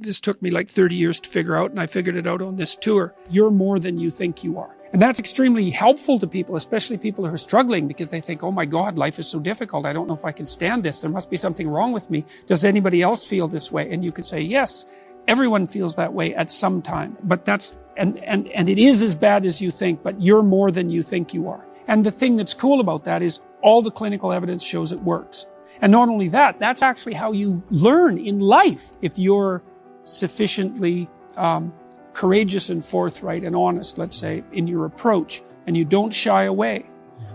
this took me like 30 years to figure out, and I figured it out on this tour. You're more than you think you are. And that's extremely helpful to people, especially people who are struggling, because they think, oh my God, life is so difficult. I don't know if I can stand this. There must be something wrong with me. Does anybody else feel this way? And you can say, yes, everyone feels that way at some time. But that's, and it is as bad as you think, but you're more than you think you are. And the thing that's cool about that is all the clinical evidence shows it works. And not only that, that's actually how you learn in life. If you're sufficiently, courageous and forthright and honest, let's say, in your approach, and you don't shy away,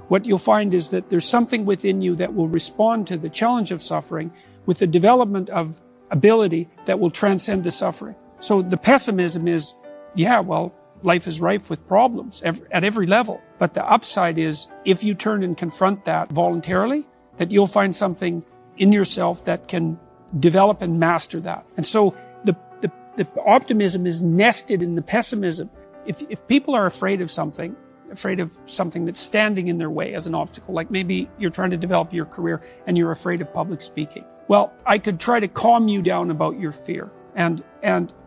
what you'll find is that there's something within you that will respond to the challenge of suffering with the development of ability that will transcend the suffering. So the pessimism is, yeah, well, life is rife with problems at every level. But the upside is, if you turn and confront that voluntarily, that you'll find something in yourself that can develop and master that. And so the optimism is nested in the pessimism. If people are afraid of something that's standing in their way as an obstacle, like maybe you're trying to develop your career and you're afraid of public speaking. Well, I could try to calm you down about your fear and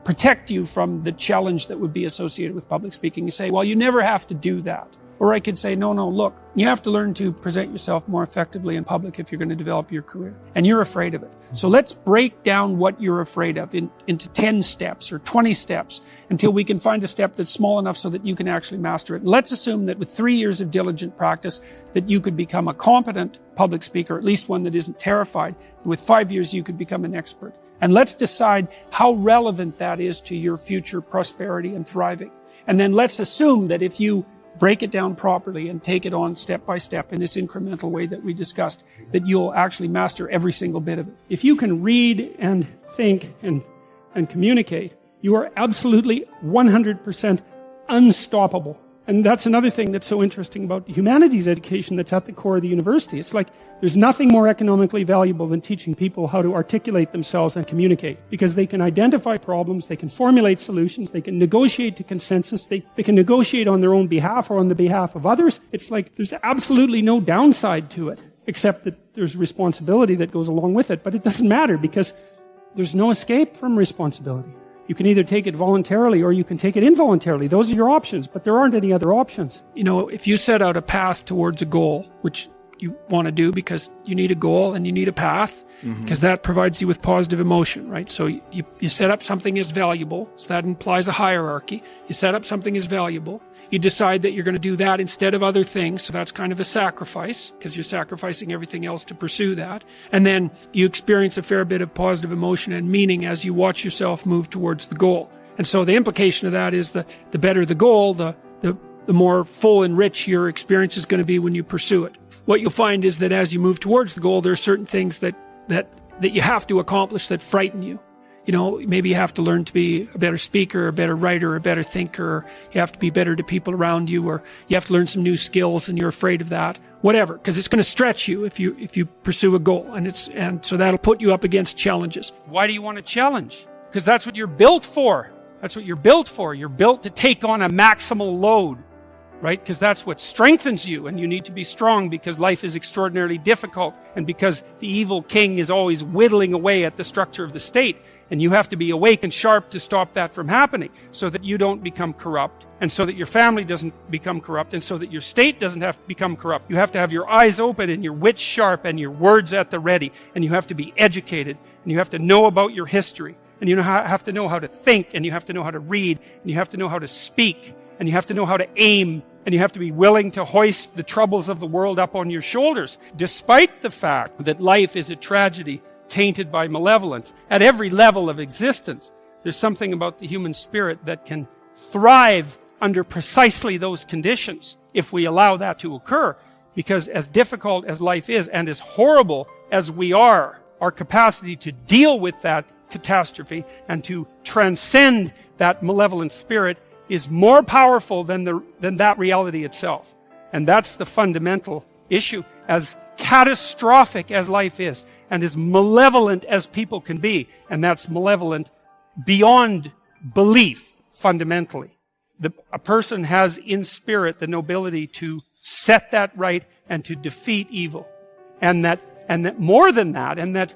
protect you from the challenge that would be associated with public speaking. You say, well, you never have to do that. Or I could say, no, look, you have to learn to present yourself more effectively in public if you're going to develop your career. And you're afraid of it. So let's break down what you're afraid of into 10 steps or 20 steps until we can find a step that's small enough so that you can actually master it. And let's assume that with 3 years of diligent practice that you could become a competent public speaker, at least one that isn't terrified. And with 5 years, you could become an expert. And let's decide how relevant that is to your future prosperity and thriving. And then let's assume that if you break it down properly and take it on step by step in this incremental way that we discussed, that you'll actually master every single bit of it. If you can read and think and communicate, you are absolutely 100% unstoppable. And that's another thing that's so interesting about the humanities education that's at the core of the university. It's like there's nothing more economically valuable than teaching people how to articulate themselves and communicate, because they can identify problems, they can formulate solutions, they can negotiate to consensus, they can negotiate on their own behalf or on the behalf of others. It's like there's absolutely no downside to it, except that there's responsibility that goes along with it. But it doesn't matter, because there's no escape from responsibility. You can either take it voluntarily or you can take it involuntarily. Those are your options, but there aren't any other options. You know, if you set out a path towards a goal, which you want to do because you need a goal and you need a path, because that provides you with positive emotion, right? So you set up something as valuable, so that implies a hierarchy. You set up something as valuable. You decide that you're going to do that instead of other things, so that's kind of a sacrifice, because you're sacrificing everything else to pursue that. And then you experience a fair bit of positive emotion and meaning as you watch yourself move towards the goal. And so the implication of that is the better the goal, the more full and rich your experience is going to be when you pursue it. What you'll find is that as you move towards the goal, there are certain things that you have to accomplish that frighten you. You know, maybe you have to learn to be a better speaker, a better writer, a better thinker, or you have to be better to people around you, or you have to learn some new skills and you're afraid of that. Whatever, because it's going to stretch you if you pursue a goal, and so that'll put you up against challenges. Why do you want a challenge? Because that's what you're built for. That's what you're built for. You're built to take on a maximal load, right? Because that's what strengthens you, and you need to be strong because life is extraordinarily difficult, and because the evil king is always whittling away at the structure of the state, and you have to be awake and sharp to stop that from happening, so that you don't become corrupt, and so that your family doesn't become corrupt, and so that your state doesn't have to become corrupt. You have to have your eyes open and your wits sharp and your words at the ready, and you have to be educated, and you have to know about your history, and you have to know how to think, and you have to know how to read, and you have to know how to speak, and you have to know how to aim, and you have to be willing to hoist the troubles of the world up on your shoulders, despite the fact that life is a tragedy tainted by malevolence. At every level of existence, there's something about the human spirit that can thrive under precisely those conditions if we allow that to occur. Because as difficult as life is, and as horrible as we are, our capacity to deal with that catastrophe and to transcend that malevolent spirit is more powerful than that reality itself. And that's the fundamental issue. As catastrophic as life is, and as malevolent as people can be, and that's malevolent beyond belief, fundamentally. A person has in spirit the nobility to set that right and to defeat evil. And that more than that, and that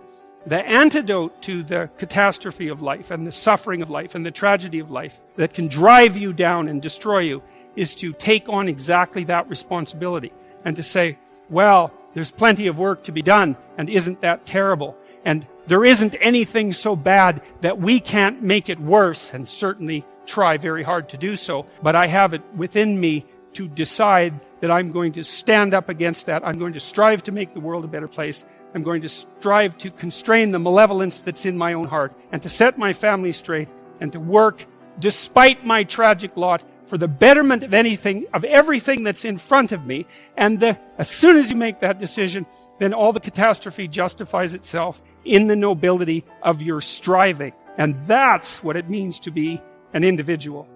The antidote to the catastrophe of life and the suffering of life and the tragedy of life that can drive you down and destroy you is to take on exactly that responsibility and to say, well, there's plenty of work to be done, and isn't that terrible? And there isn't anything so bad that we can't make it worse, and certainly try very hard to do so. But I have it within me to decide that I'm going to stand up against that. I'm going to strive to make the world a better place. I'm going to strive to constrain the malevolence that's in my own heart, and to set my family straight, and to work despite my tragic lot for the betterment of everything that's in front of me. And as soon as you make that decision, then all the catastrophe justifies itself in the nobility of your striving. And that's what it means to be an individual.